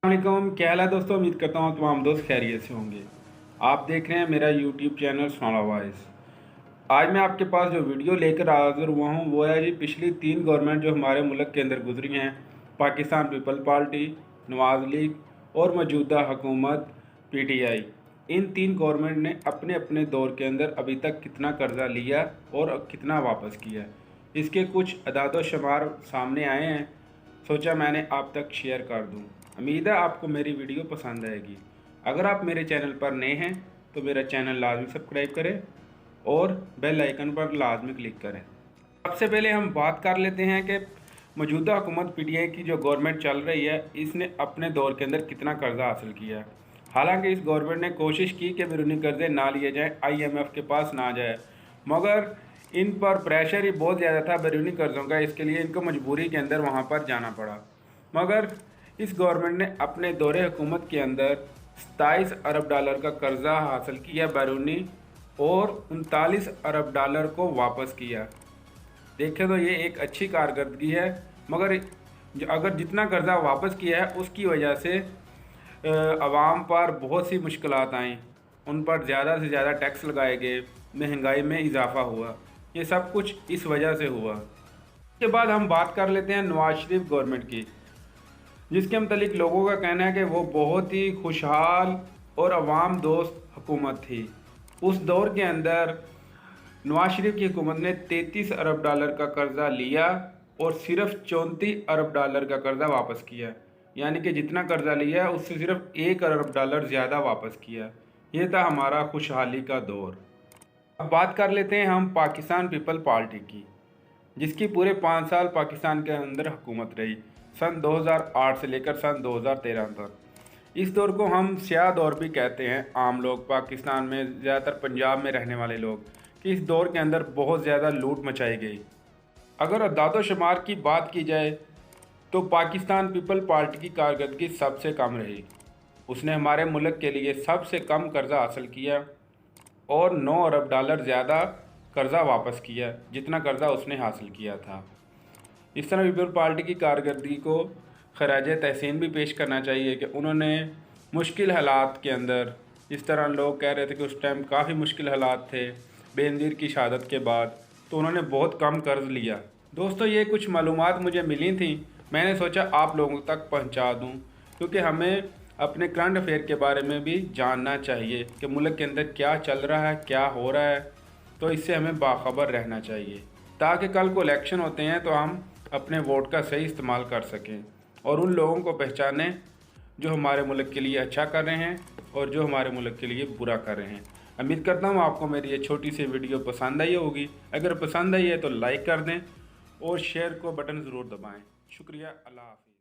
अस्सलामुअलैकुम, क्या हाल है दोस्तों। उम्मीद करता हूँ तमाम दोस्त खैरियत से होंगे। आप देख रहे हैं मेरा यूट्यूब चैनल सोना वॉइस। आज मैं आपके पास जो वीडियो लेकर हाजिर हुआ हूँ वो है जी पिछली 3 गवर्नमेंट जो हमारे मुल्क के अंदर गुजरी हैं, पाकिस्तान पीपल पार्टी, नवाज़ लीग और मौजूदा हुकूमत PTI। इन 3 गवर्नमेंट ने अपने अपने दौर के अंदर अभी तक कितना कर्जा लिया और कितना वापस किया, इसके कुछ अदाद व शुमार सामने आए हैं। सोचा मैंने आप तक शेयर कर दूं। उम्मीद है आपको मेरी वीडियो पसंद आएगी। अगर आप मेरे चैनल पर नए हैं तो मेरा चैनल लाजमी सब्सक्राइब करें और बेल आइकन पर लाजमी क्लिक करें। सबसे पहले हम बात कर लेते हैं कि मौजूदा हुकूमत PTI की जो गवर्नमेंट चल रही है, इसने अपने दौर के अंदर कितना कर्जा हासिल किया है। हालांकि इस गवर्नमेंट ने कोशिश की कि बैरूनी कर्जे ना लिए जाएँ, IMF के पास ना जाए, मगर इन पर प्रेशर ही बहुत ज़्यादा था बैरूनी कर्ज़ों का। इसके लिए इनको मजबूरी के अंदर वहाँ पर जाना पड़ा। मगर इस गवर्नमेंट ने अपने दौरे हुकूमत के अंदर 27 अरब डॉलर का कर्जा हासिल किया बैरूनी और 39 अरब डॉलर को वापस किया। देखें तो ये एक अच्छी कारकर्दगी है, मगर अगर जितना कर्जा वापस किया है उसकी वजह से आवाम पर बहुत सी मुश्किलात आईं। उन पर ज़्यादा से ज़्यादा टैक्स लगाए गए, महंगाई में इजाफा हुआ। ये सब कुछ इस वजह से हुआ। इसके बाद हम बात कर लेते हैं नवाज शरीफ गवर्नमेंट की, जिसके मतलब लोगों का कहना है कि वो बहुत ही खुशहाल और अवाम दोस्त हुकूमत थी। उस दौर के अंदर नवाज शरीफ की हुकूमत ने 33 अरब डॉलर का कर्जा लिया और सिर्फ 34 अरब डॉलर का कर्जा वापस किया। यानी कि जितना कर्जा लिया है उससे सिर्फ 1 अरब डॉलर ज़्यादा वापस किया। ये था हमारा खुशहाली का दौर। अब बात कर लेते हैं हम पाकिस्तान पीपल पार्टी की, जिसकी पूरे 5 साल पाकिस्तान के अंदर हुकूमत रही, सन 2008 से लेकर सन 2013 तक। इस दौर को हम स्याह दौर भी कहते हैं। आम लोग पाकिस्तान में, ज़्यादातर पंजाब में रहने वाले लोग, कि इस दौर के अंदर बहुत ज़्यादा लूट मचाई गई। अगर अदाद शुमार की बात की जाए तो पाकिस्तान पीपल पार्टी की कारकर्दगी सबसे कम रही। उसने हमारे मुल्क के लिए सबसे कम कर्जा हासिल किया और 9 अरब डॉलर ज़्यादा कर्जा वापस किया जितना कर्जा उसने हासिल किया था। इस तरह पीपल पार्टी की कारकर्दगी को खराज तहसीन भी पेश करना चाहिए कि उन्होंने मुश्किल हालात के अंदर, जिस तरह लोग कह रहे थे कि उस टाइम काफ़ी मुश्किल हालात थे बेनज़ीर की शहादत के बाद, तो उन्होंने बहुत कम कर्ज लिया। दोस्तों, ये कुछ मालूमात मुझे मिली थी, मैंने सोचा आप लोगों तक पहुंचा दूं, क्योंकि हमें अपने करंट अफेयर के बारे में भी जानना चाहिए कि मुल्क के अंदर क्या चल रहा है, क्या हो रहा है। तो इससे हमें बाखबर रहना चाहिए ताकि कल को इलेक्शन होते हैं तो हम अपने वोट का सही इस्तेमाल कर सकें और उन लोगों को पहचानें जो हमारे मुल्क के लिए अच्छा कर रहे हैं और जो हमारे मुल्क के लिए बुरा कर रहे हैं। उम्मीद करता हूँ आपको मेरी ये छोटी सी वीडियो पसंद आई होगी। अगर पसंद आई है तो लाइक कर दें और शेयर को बटन ज़रूर दबाएँ। शुक्रिया। अल्लाह हाफ़िज़।